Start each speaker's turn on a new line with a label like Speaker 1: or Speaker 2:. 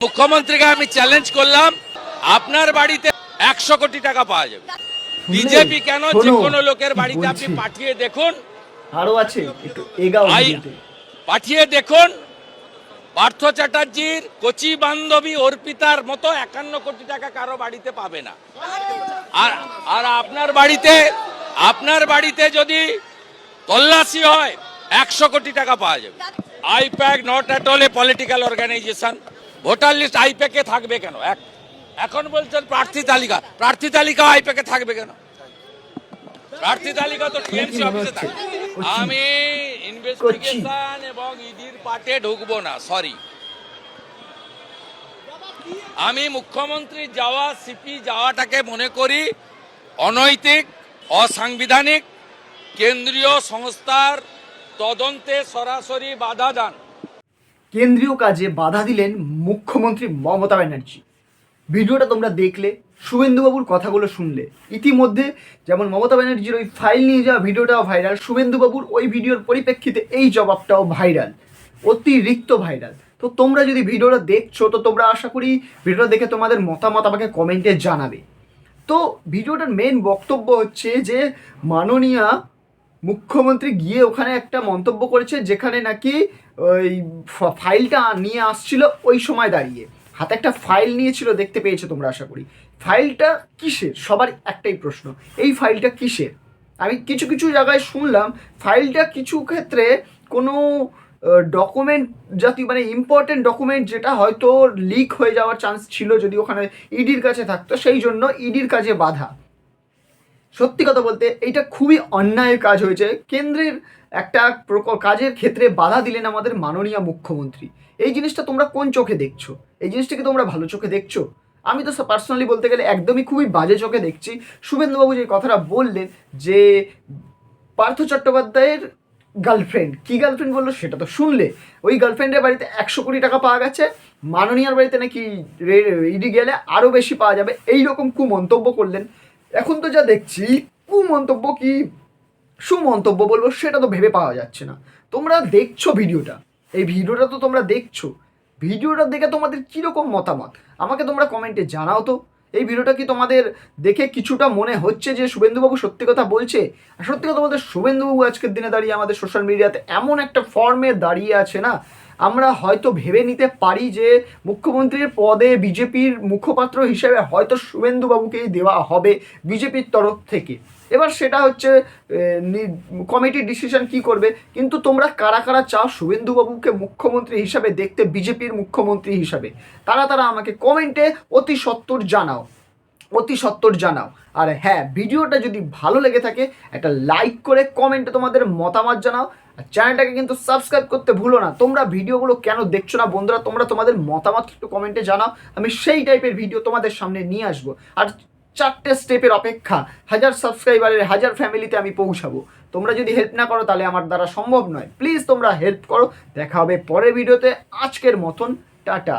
Speaker 1: মুখ্যমন্ত্রীকে আমি চ্যালেঞ্জ করলাম, আপনার বাড়িতে 100 কোটি টাকা পাওয়া যাবে। বিজেপি কেন যে কোনো লোকের বাড়িতে আপনি পাঠিয়ে দেখুন,
Speaker 2: আরো আছে একটু এগাও
Speaker 1: পাঠিয়ে দেখুন, পার্থ চ্যাটার্জির কচি বান্ধবী অর্পিতার মতো 51 কোটি টাকা কারো বাড়িতে পাবে না। আর আপনার বাড়িতে যদি তল্লাশি হয় 100 কোটি টাকা পাওয়া যাবে। IPAC not at all a political organisation. Voter list আইপ্যাকে থাকবে কেন? এখন বলছেন প্রার্থী তালিকা আইপ্যাকে থাকবে কেন? প্রার্থী তালিকা তো টিএমসি অফিসে থাকে। আমি ইনভেস্টিগেশন এবং ইডির পার্টে ঢুকবো না, সরি। আমি মুখ্যমন্ত্রী যাওয়া, সিপি যাওয়াটাকে মনে করি অনৈতিক, অসাংবিধানিক, কেন্দ্রীয় সংস্থার তদন্তে সরাসরি বাধা দান।
Speaker 2: কেন্দ্রীয় কাজে বাধা দিলেন মুখ্যমন্ত্রী মমতা ব্যানার্জি। ভিডিওটা তোমরা দেখলে, শুভেন্দুবাবুর কথাগুলো শুনলে, ইতিমধ্যে যেমন মমতা ব্যানার্জির ওই ফাইল নিয়ে যাওয়া ভিডিওটাও ভাইরাল, শুভেন্দুবাবুর ওই ভিডিওর পরিপ্রেক্ষিতে এই জবাবটাও ভাইরাল, অতিরিক্ত ভাইরাল। তো তোমরা যদি ভিডিওটা দেখছো তো তোমরা আশা করি ভিডিওটা দেখে তোমাদের মতামত আমাকে কমেন্টে জানাবে। তো ভিডিওটার মেন বক্তব্য হচ্ছে যে মাননীয়া মুখ্যমন্ত্রী গিয়ে ওখানে একটা মন্তব্য করেছে, যেখানে নাকি ওই ফাইলটা নিয়ে আসছিল ওই সময় দাঁড়িয়ে, হাতে একটা ফাইল নিয়েছিল, দেখতে পেয়েছো তোমরা আশা করি। ফাইলটা কিসের? সবার একটাই প্রশ্ন, এই ফাইলটা কিসের? আমি কিছু কিছু জায়গায় শুনলাম ফাইলটা কিছু ক্ষেত্রে কোনো ডকুমেন্ট জাতীয়, মানে ইম্পর্টেন্ট ডকুমেন্ট, যেটা হয়তো লিক হয়ে যাওয়ার চান্স ছিল যদি ওখানে ইডির কাছে থাকতো, সেই জন্য ইডির কাজে বাধা। সত্যি কথা বলতে এইটা খুবই অন্যায় কাজ হয়েছে। কেন্দ্রের একটা কাজের ক্ষেত্রে বাধা দিলেন আমাদের মাননীয় মুখ্যমন্ত্রী। এই জিনিসটা তোমরা কোন চোখে দেখছো? এই জিনিসটাকে তোমরা ভালো চোখে দেখছো? আমি তো পার্সোনালি বলতে গেলে একদমই খুবই বাজে চোখে দেখছি। শুভেন্দুবাবু যে কথাটা বললেন যে পার্থ চট্টোপাধ্যায়ের গার্লফ্রেন্ড, কি গার্লফ্রেন্ড বললো সেটা তো শুনলে। ওই গার্লফ্রেন্ডের বাড়িতে 100 কোটি টাকা পাওয়া গেছে, মাননীয়ার বাড়িতে নাকি ইডি গেলে আরও বেশি পাওয়া যাবে, এইরকম কুমন্তব্য করলেন। এখন তো যা দেখছি, কুমন্তব্য কি সুমন্তব্য বলবো সেটা তো ভেবে পাওয়া যাচ্ছে না। তোমরা দেখছো ভিডিওটা, এই ভিডিওটা তো তোমরা দেখছো, ভিডিওটা দেখে তোমাদের কীরকম মতামত আমাকে তোমরা কমেন্টে জানাও তো। এই ভিডিওটা কি তোমাদের দেখে কিছুটা মনে হচ্ছে যে শুভেন্দুবাবু সত্যি কথা বলছে? আর সত্যি কথা বলতে শুভেন্দুবাবু আজকের দিনে দাঁড়িয়ে আমাদের সোশ্যাল মিডিয়াতে এমন একটা ফর্মে দাঁড়িয়ে আছে না, আমরা হয়তো ভেবে নিতে পারি যে মুখ্যমন্ত্রীর পদে বিজেপির মুখপাত্র হিসেবে হয়তো শুভেন্দুবাবুকেই দেওয়া হবে বিজেপির তরফ থেকে। এবার সেটা হচ্ছে কমিটির ডিসিশন কি করবে। কিন্তু তোমরা কারা কারা চাও শুভেন্দুবাবুকে মুখ্যমন্ত্রী হিসাবে দেখতে, বিজেপির মুখ্যমন্ত্রী হিসাবে, তারা আমাকে কমেন্টে অতি সত্বর জানাও। আর হ্যাঁ, ভিডিওটা যদি ভালো লেগে থাকে একটা লাইক করে কমেন্টে তোমাদের মতামত জানাও। আর চ্যানেলটাকে কিন্তু সাবস্ক্রাইব করতে ভুলো না। তোমরা ভিডিওগুলো কেন দেখছো না বন্ধুরা, তোমরা তোমাদের মতামত একটু কমেন্টে জানাও, আমি সেই টাইপের ভিডিও তোমাদের সামনে নিয়ে আসবো। আর 4টে স্টেপের অপেক্ষা, 1000 সাবস্ক্রাইবারের 1000 ফ্যামিলিতে আমি পৌঁছাবো। তোমরা যদি হেল্প না করো তাহলে আমার দ্বারা সম্ভব নয়। প্লিজ তোমরা হেল্প করো। দেখা হবে পরের ভিডিওতে। আজকের মতন টাটা।